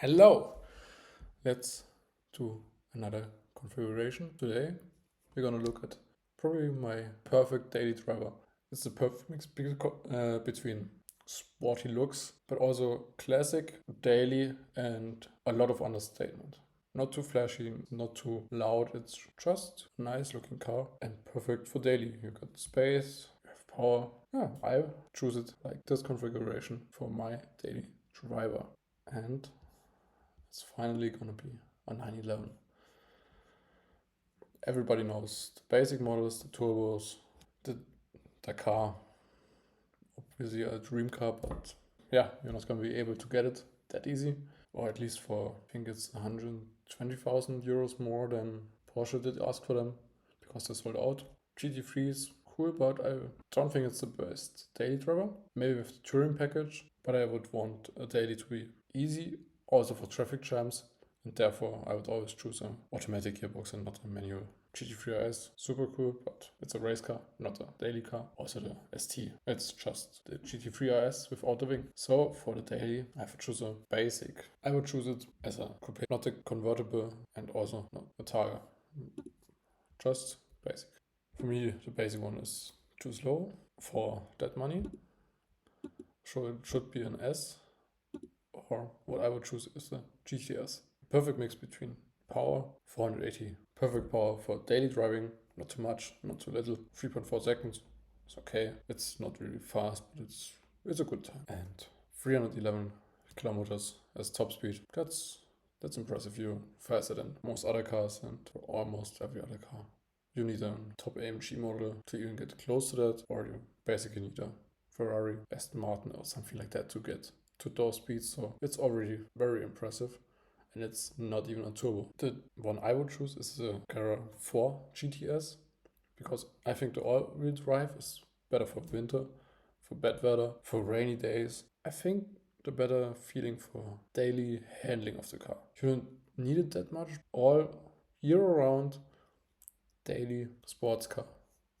Hello! Let's do another configuration. Today we're gonna look at probably my perfect daily driver. It's a perfect mix between sporty looks, but also classic, daily, and a lot of understatement. Not too flashy, not too loud, it's just a nice looking car and perfect for daily. You got space, you have power. Yeah, I choose it like this configuration for my daily driver. And it's finally gonna be a 911. Everybody knows the basic models, the turbos, the car. Obviously a dream car, but yeah, you're not gonna be able to get it that easy. Or at least for, I think it's 120,000 euros more than Porsche did ask for them because they sold out. GT3 is cool, but I don't think it's the best daily driver. Maybe with the touring package, but I would want a daily to be easy, also for traffic jams, and therefore I would always choose an automatic gearbox and not a manual. GT3 RS, super cool, but it's a race car, not a daily car. Also the ST, it's just the GT3 RS without the wing. So for the daily, I have to choose a basic. I would choose it as a coupe, not a convertible, and also not a Targa. Just basic. For me, the basic one is too slow for that money. So it should be an S, or what I would choose is the GTS. Perfect mix between power, 480. Perfect power for daily driving, not too much, not too little. 3.4 seconds, it's okay. It's not really fast, but it's a good time. And 311 kilometers as top speed. That's impressive. You're faster than most other cars and almost every other car. You need a top AMG model to even get close to that, or you basically need a Ferrari, Aston Martin or something like that to get to those speeds. So it's already very impressive. And it's not even a turbo. The one I would choose is the Carrera 4 GTS because I think the all-wheel drive is better for winter, for bad weather, for rainy days. I think the better feeling for daily handling of the car. You don't need it that much. All year around, daily sports car.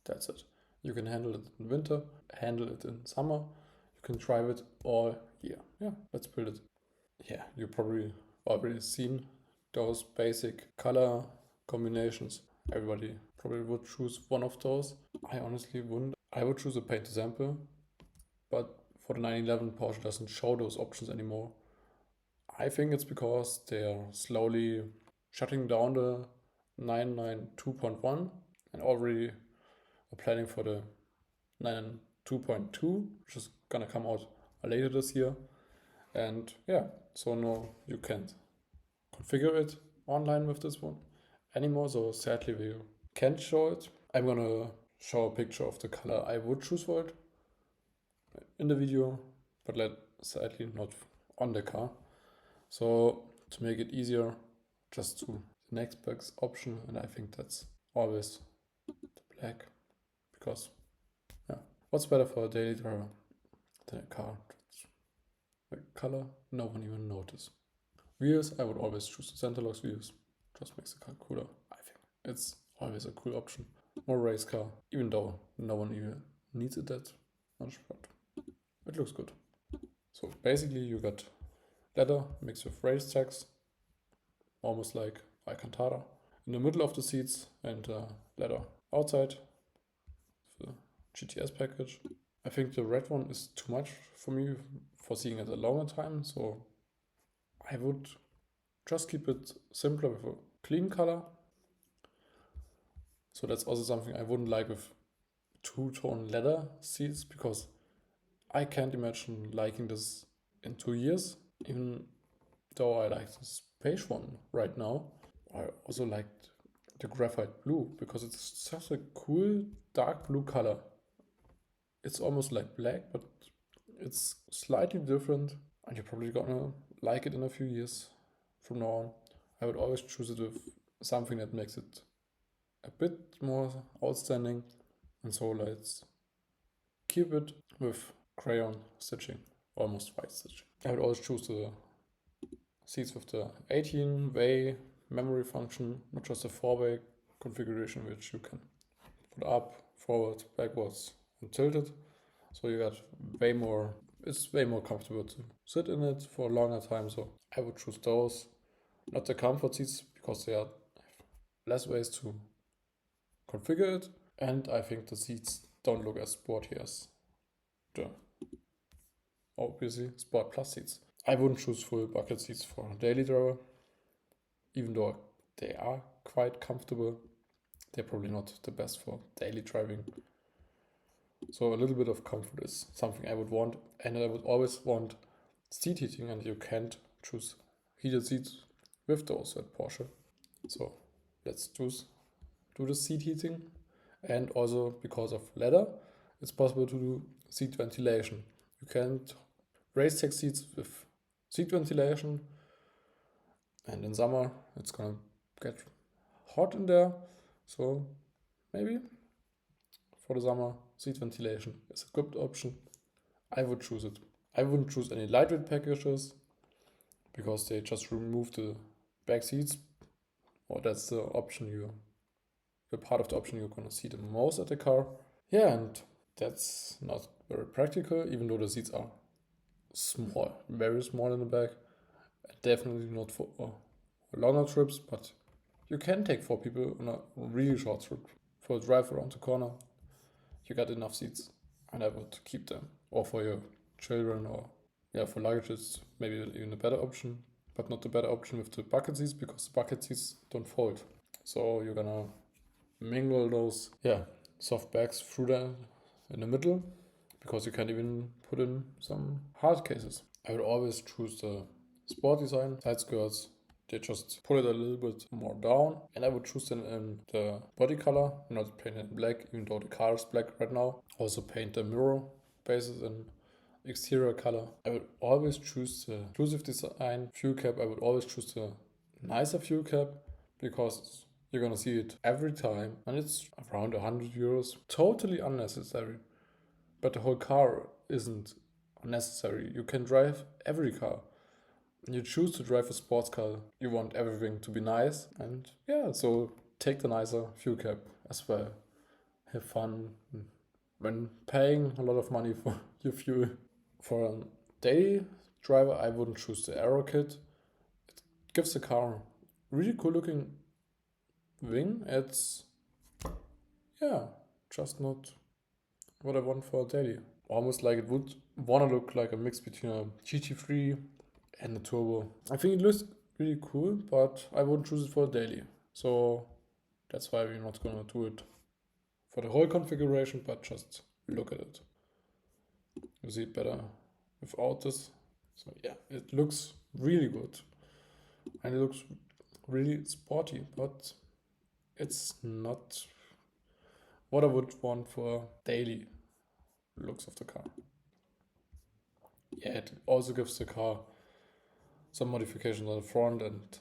That's it. You can handle it in winter, handle it in summer. You can drive it all year. Yeah, let's build it. Yeah, you probably already seen those basic color combinations. Everybody probably would choose one of those. I honestly wouldn't. I would choose a paint sample, but for the 911 Porsche doesn't show those options anymore. I think it's because they're slowly shutting down the 992.1 and already are planning for the 992.2, which is gonna come out later this year. And yeah, so no, you can't configure it online with this one anymore. So sadly, we can't show it. I'm gonna show a picture of the color I would choose for it in the video, but sadly not on the car. So to make it easier, just to the next best option, and I think that's always the black, because yeah, what's better for a daily driver than a car? The color, no one even notice. Wheels, I would always choose the center locks wheels. Just makes the car cooler, I think. It's always a cool option. More race car, even though no one even needs it that much, but it looks good. So basically you got leather mixed with racetracks, almost like Alcantara. In the middle of the seats and leather outside, the GTS package. I think the red one is too much for me for seeing it a longer time, so I would just keep it simpler with a clean color. So that's also something I wouldn't like with two-tone leather seats, because I can't imagine liking this in 2 years, even though I like this beige one right now. I also liked the graphite blue because it's such a cool dark blue color. It's almost like black, but it's slightly different, and you're probably gonna like it in a few years from now on. I would always choose it with something that makes it a bit more outstanding, and so let's keep it with crayon stitching, almost white stitching. I would always choose the seats with the 18-way memory function, not just a 4-way configuration, which you can put up, forward, backwards, and tilt it. So you got way more it's way more comfortable to sit in it for a longer time. So I would choose those, not the comfort seats, because they are less ways to configure it. And I think the seats don't look as sporty as the obviously Sport Plus seats. I wouldn't choose full bucket seats for a daily driver, even though they are quite comfortable. They're probably not the best for daily driving. So a little bit of comfort is something I would want, and I would always want seat heating, and you can't choose heated seats with those at Porsche. So let's do the seat heating, and also because of leather, it's possible to do seat ventilation. You can't race tech seats with seat ventilation, and in summer it's gonna get hot in there, so maybe for the summer seat ventilation is a good option. I would choose it. I wouldn't choose any lightweight packages because they just remove the back seats, or that's the part of the option you're gonna see the most at the car. Yeah, and that's not very practical, even though the seats are small, very small in the back. Definitely not for longer trips, but you can take 4 people on a really short trip. For a drive around the corner, you got enough seats, and I would keep them. Or for your children, or for luggage, it's maybe even a better option, but not the better option with the bucket seats, because the bucket seats don't fold. So you're gonna mingle those soft bags through them in the middle, because you can even put in some hard cases. I would always choose the sport design side skirts. They just put it a little bit more down, and I would choose them in the body color, not paint it in black, even though the car is black right now. Also paint the mirror bases in exterior color. I would always choose the exclusive design fuel cap. I would always choose the nicer fuel cap, because you're gonna see it every time, and it's around 100 euros. Totally unnecessary. But the whole car isn't unnecessary. You can drive every car. You choose to drive a sports car, you want everything to be nice, and so take the nicer fuel cap as well. Have fun when paying a lot of money for your fuel. For a daily driver, I wouldn't choose the aero kit. It gives the car really cool looking wing. It's just not what I want for a daily. Almost like it would wanna look like a mix between a GT3 and the turbo. I think it looks really cool, but I wouldn't choose it for a daily. So that's why we're not gonna do it for the whole configuration, but just look at it. You see it better without this. So it looks really good. And it looks really sporty, but it's not what I would want for daily looks of the car. It also gives the car some modifications on the front, and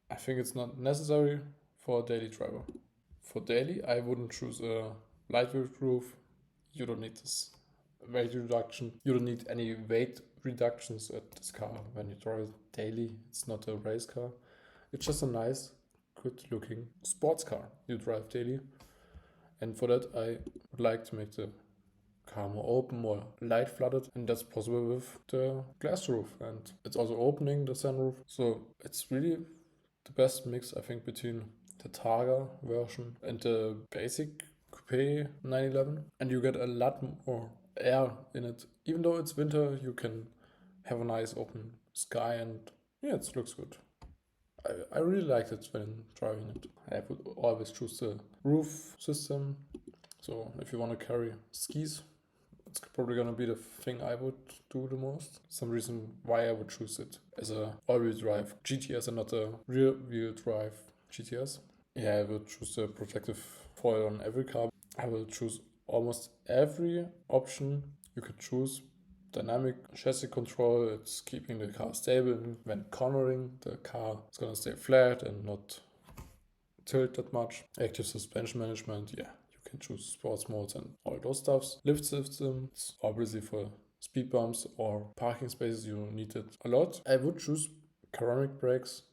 I think it's not necessary for a daily driver. For daily, I wouldn't choose a lightweight roof. You don't need this weight reduction. You don't need any weight reductions at this car when you drive daily. It's not a race car. It's just a nice, good looking sports car you drive daily. And for that, I would like to make the car more open, more light flooded, and that's possible with the glass roof, and it's also opening the sunroof. So it's really the best mix, I think, between the Targa version and the basic Coupe 911, and you get a lot more air in it. Even though it's winter, you can have a nice open sky, and it looks good. I really liked it when driving it. I would always choose the roof system. So if you want to carry skis, it's probably gonna be the thing I would do the most. Some reason why I would choose it as a all-wheel drive GTS and not a rear-wheel drive GTS. I would choose the protective foil on every car. I will choose almost every option you could choose. Dynamic chassis control, it's keeping the car stable. When cornering, the car is gonna stay flat and not tilt that much. Active suspension management, can choose sports modes and all those stuffs. Lift systems, obviously for speed bumps or parking spaces you need it a lot. I would choose ceramic brakes,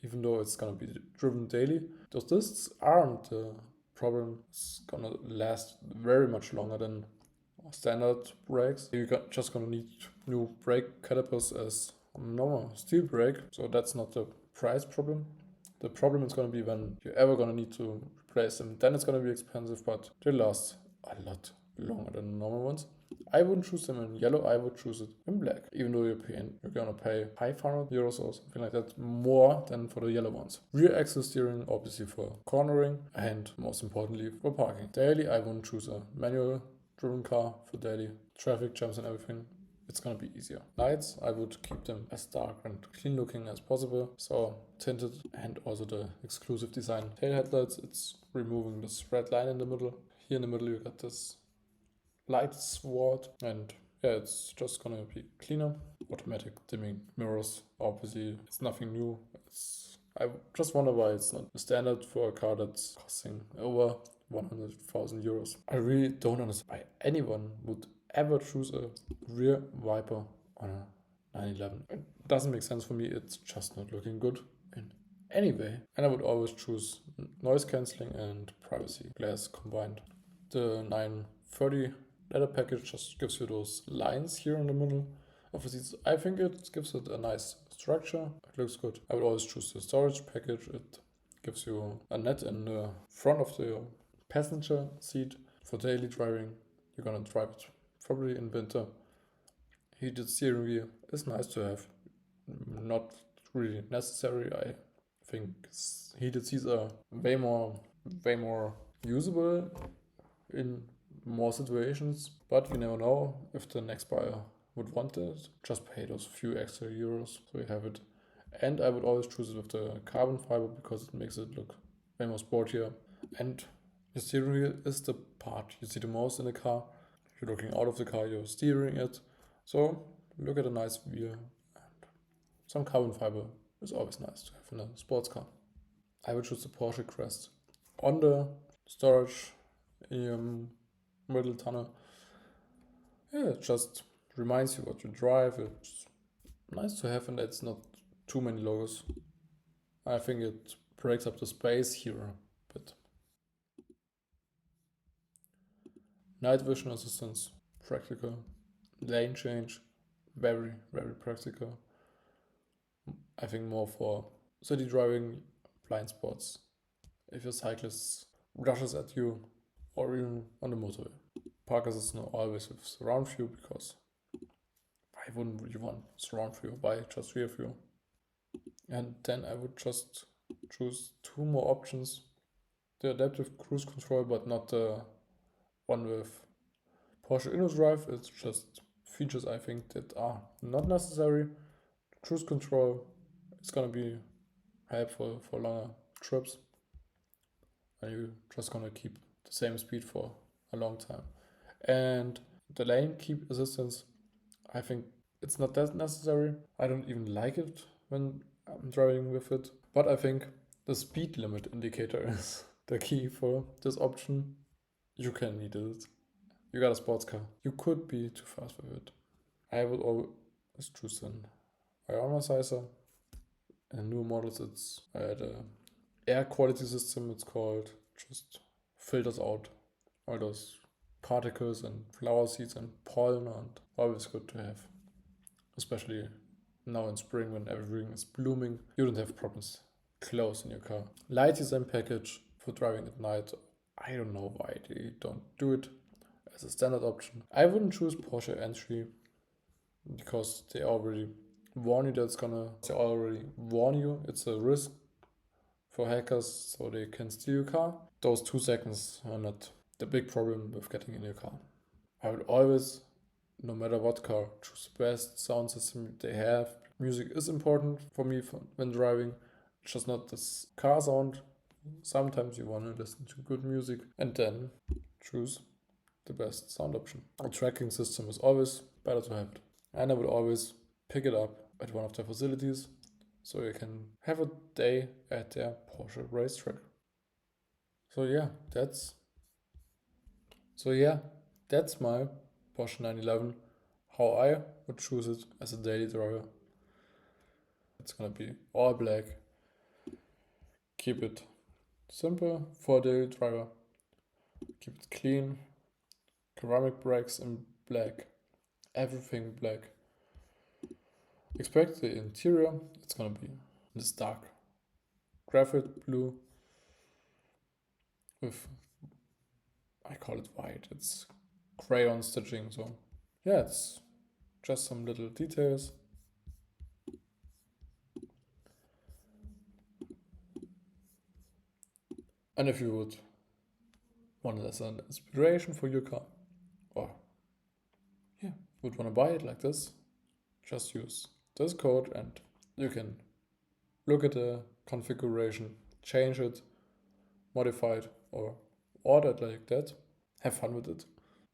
even though it's gonna be driven daily. Those discs aren't the problem. It's gonna last very much longer than standard brakes. You're just gonna need new brake calipers as normal steel brake, so that's not the price problem. The problem is gonna be when you're ever gonna need to replace them. Then it's gonna be expensive, but they last a lot longer than normal ones. I wouldn't choose them in yellow, I would choose it in black. Even though you're gonna pay 500 euros or something like that more than for the yellow ones. Rear axle steering, obviously for cornering, and most importantly for parking. Daily, I wouldn't choose a manual driven car for daily traffic jams and everything. It's gonna be easier. Lights, I would keep them as dark and clean looking as possible. So tinted, and also the exclusive design. Tail headlights, it's removing this red line in the middle. Here in the middle you got this light sword, and yeah, it's just gonna be cleaner. Automatic dimming mirrors, obviously it's nothing new. I just wonder why it's not a standard for a car that's costing over 100,000 euros. I really don't understand why anyone would ever choose a rear wiper on a 911. It doesn't make sense for me. It's just not looking good in any way. And I would always choose noise cancelling and privacy glass combined. The 930 leather package just gives you those lines here in the middle of the seats. I think it gives it a nice structure. It looks good. I would always choose the storage package. It gives you a net in the front of the passenger seat for daily driving. You're gonna drive it probably in winter. Heated steering wheel is nice to have. Not really necessary. I think heated seats are way more usable in more situations, but you never know if the next buyer would want it. Just pay those few extra euros so you have it. And I would always choose it with the carbon fiber because it makes it look way more sportier. And the steering wheel is the part you see the most in the car. If you're looking out of the car, you're steering it. So look at a nice wheel, and some carbon fiber is always nice to have in a sports car. I would choose the Porsche Crest. On the storage in your middle tunnel, yeah, it just reminds you what you drive. It's nice to have, and it's not too many logos. I think it breaks up the space here a bit. Night vision assistance, practical. Lane change, very practical. I think more for city driving, blind spots, if your cyclist rushes at you, or even on the motorway. Park assist not always with surround view, because why wouldn't you want surround view? Why just rear view? And then I would just choose two more options. The adaptive cruise control, but not the one with Porsche InnoDrive. It's just features I think that are not necessary. Cruise control is gonna be helpful for longer trips, and you're just gonna keep the same speed for a long time. And the lane keep assistance, I think it's not that necessary. I don't even like it when I'm driving with it, but I think the speed limit indicator is the key for this option. You can need it. You got a sports car. You could be too fast with it. I would always choose an ionicizer. In new models, it's the air quality system, it's called. Just filters out all those particles and flower seeds and pollen, and always good to have. Especially now in spring when everything is blooming, you don't have problems close in your car. Light design package for driving at night. I don't know why they don't do it as a standard option. I wouldn't choose Porsche entry because they already warn you it's a risk for hackers, so they can steal your car. Those 2 seconds are not the big problem with getting in your car. I would always, no matter what car, choose the best sound system they have. Music is important for me when driving. It's just not this car sound. Sometimes you want to listen to good music, and then choose the best sound option. A tracking system is always better to have it. And I would always pick it up at one of their facilities so you can have a day at their Porsche racetrack. So yeah, that's my Porsche 911, how I would choose it as a daily driver. It's gonna be all black. Keep it simple for a daily driver. Keep it clean. ceramic brakes in black, everything black. Expect the interior, it's gonna be this dark graphite blue with, I call it white, it's crayon stitching, so yeah, it's just some little details. And if you would want it as an inspiration for your car, or yeah, would want to buy it like this, just use this code and you can look at the configuration, change it, modify it, or order it like that. Have fun with it.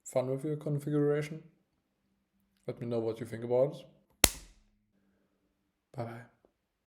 Fun with your configuration. Let me know what you think about it. Bye bye.